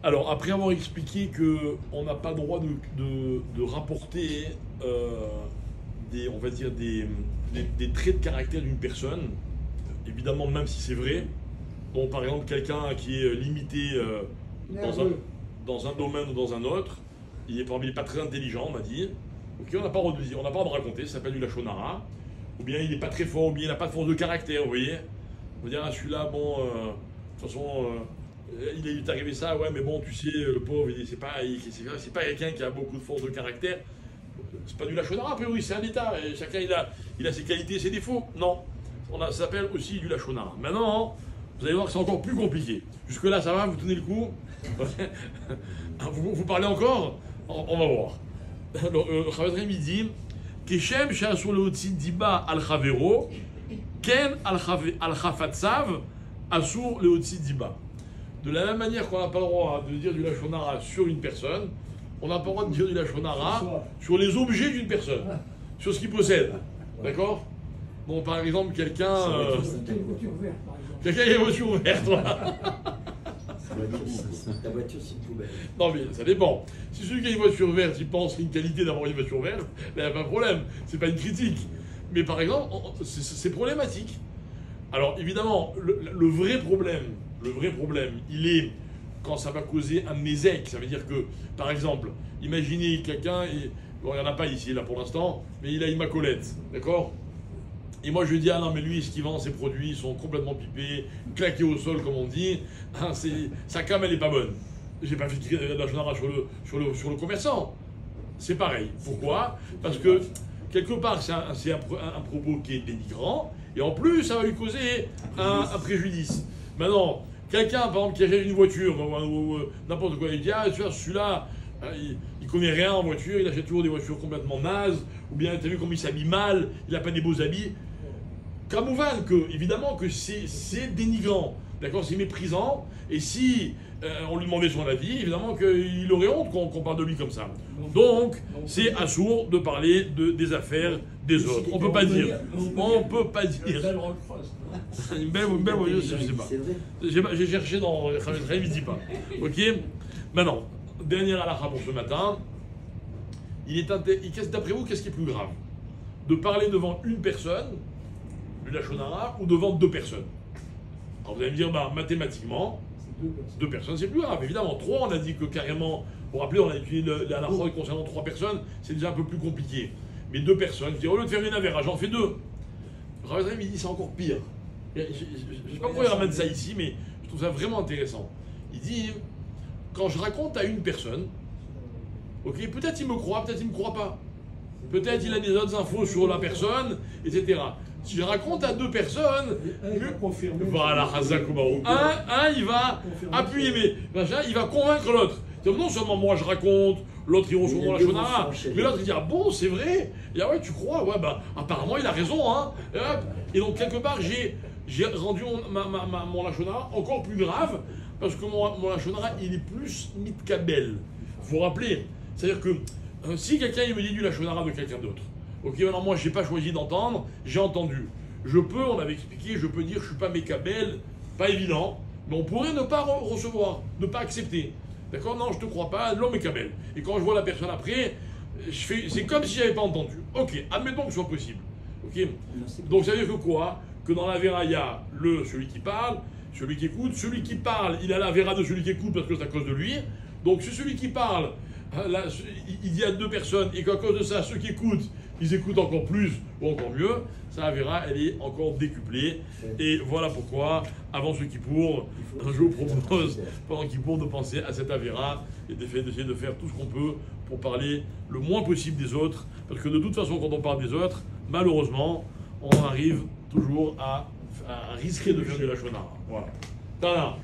Alors, après avoir expliqué qu'on n'a pas le droit de rapporter on va dire des traits de caractère d'une personne, évidemment, même si c'est vrai. Bon, par exemple, quelqu'un qui est limité dans un domaine ou dans un autre, il n'est pas très intelligent, on m'a dit. Ok, on n'a pas le droit de dire, on n'a pas le droit de raconter, ça s'appelle du lachonara. Ou bien il n'est pas très fort, ou bien il n'a pas de force de caractère, vous voyez. On va dire, ah, celui-là, bon, de toute façon, il est arrivé ça, ouais, mais bon, tu sais, le pauvre, c'est pas quelqu'un qui a beaucoup de force de caractère. C'est pas du lachonara, a priori, c'est un état. Et chacun, il a ses qualités et ses défauts. Non, ça s'appelle aussi du lachonara. Maintenant, vous allez voir que c'est encore plus compliqué. Jusque-là, ça va, vous tenez le coup. Vous parlez encore? On va voir. Alors, Chavezrim, il dit Keshem she'asur leotzi diba al chavero, ken al chafatzav asur leotzi diba. De la même manière qu'on n'a pas le droit de dire du lachonara sur une personne, on n'a pas le droit de dire du lachonara sur les objets d'une personne, sur ce qu'il possède. D'accord? Bon, par exemple, quelqu'un qui a une voiture verte, voilà. Ta voiture, c'est une poubelle. Non, mais ça dépend. Si celui qui a une voiture verte, il pense qu'il y a une qualité d'avoir une voiture verte, il n'y a pas de problème. C'est pas une critique. Mais par exemple, c'est problématique. Alors, évidemment, le vrai problème, il est quand ça va causer un ézec. Ça veut dire que, par exemple, imaginez quelqu'un, bon, il n'y en a pas ici, là, pour l'instant, mais il a une macolette, d'accord? Et moi, je dis, ah non, mais lui, ce qu'il vend, ses produits sont complètement pipés, claqués au sol, comme on dit. Hein, sa cam, elle n'est pas bonne. J'ai pas fait de la lachonara sur le commerçant. C'est pareil. Pourquoi? Parce que, quelque part, c'est un propos qui est dénigrant, et en plus, ça va lui causer un préjudice. Maintenant, quelqu'un, par exemple, qui achète une voiture, ou n'importe quoi, il dit, ah, tu vois, celui-là, il connaît rien en voiture, il achète toujours des voitures complètement nazes, ou bien, tu as vu comme il s'habille mal, il n'a pas des beaux habits. Kamouvan, évidemment que c'est dénigrant, d'accord, c'est méprisant, et si on lui demandait son avis, évidemment qu'il aurait honte qu'on parle de lui comme ça. Donc, c'est assourd de parler des affaires des autres. On peut pas dire. Une belle voiture, je sais pas. J'ai cherché dans Chavezrim, il dit pas. Ok. Maintenant, dernière halakha pour ce matin. D'après vous, qu'est-ce qui est plus grave? De parler devant une personne, du lachonara, ou devant deux personnes? Alors vous allez me dire, bah, mathématiquement, deux personnes, c'est plus grave. Évidemment, trois, on a dit que carrément, vous vous rappelez, on a étudié la halakha concernant trois personnes, c'est déjà un peu plus compliqué. Mais deux personnes, je dis, au lieu de faire une avéra, j'en fais deux. Chavezrim, il dit, c'est encore pire. Je ne sais pas pourquoi il ramène ça ici, mais je trouve ça vraiment intéressant. Il dit, quand je raconte à une personne, ok, peut-être il me croit, peut-être il ne me croit pas. Peut-être il a des autres infos sur la personne, etc. Si je raconte à deux personnes, voilà, un, il va appuyer, mais il va convaincre l'autre. Non seulement moi je raconte, l'autre il reçoit la shonara, mais l'autre il dit, ah bon, c'est vrai? Et ah ouais, tu crois? Ouais, bah apparemment il a raison, hein. Et donc quelque part, j'ai rendu mon lachonara encore plus grave, parce que mon lachonara, il est plus mitkabel. Vous vous rappelez? C'est-à-dire que si quelqu'un il me dit du lachonara de quelqu'un d'autre, ok, maintenant moi j'ai pas choisi d'entendre, j'ai entendu. On avait expliqué, je peux dire je suis pas mékabel, pas évident, mais on pourrait ne pas recevoir, ne pas accepter. D'accord? Non, je te crois pas, l'homme mékabel. Et quand je vois la personne après, c'est comme si j'avais pas entendu. Ok, admettons que ce soit possible. Ok? Donc ça veut dire que quoi? Que dans la vera, il y a celui qui parle, celui qui écoute. Celui qui parle, il a la vera de celui qui écoute parce que c'est à cause de lui. Donc c'est celui qui parle, là, il dit à deux personnes, et qu'à cause de ça, ceux qui écoutent, ils écoutent encore plus ou encore mieux. Ça, la vera, elle est encore décuplée. Et voilà pourquoi, avant ce Kippour, je vous propose, pendant Kippour, de penser à cette avéra et d'essayer de faire tout ce qu'on peut pour parler le moins possible des autres. Parce que de toute façon, quand on parle des autres, malheureusement, on arrive toujours à risquer de faire du lachonara. Voilà. Tada.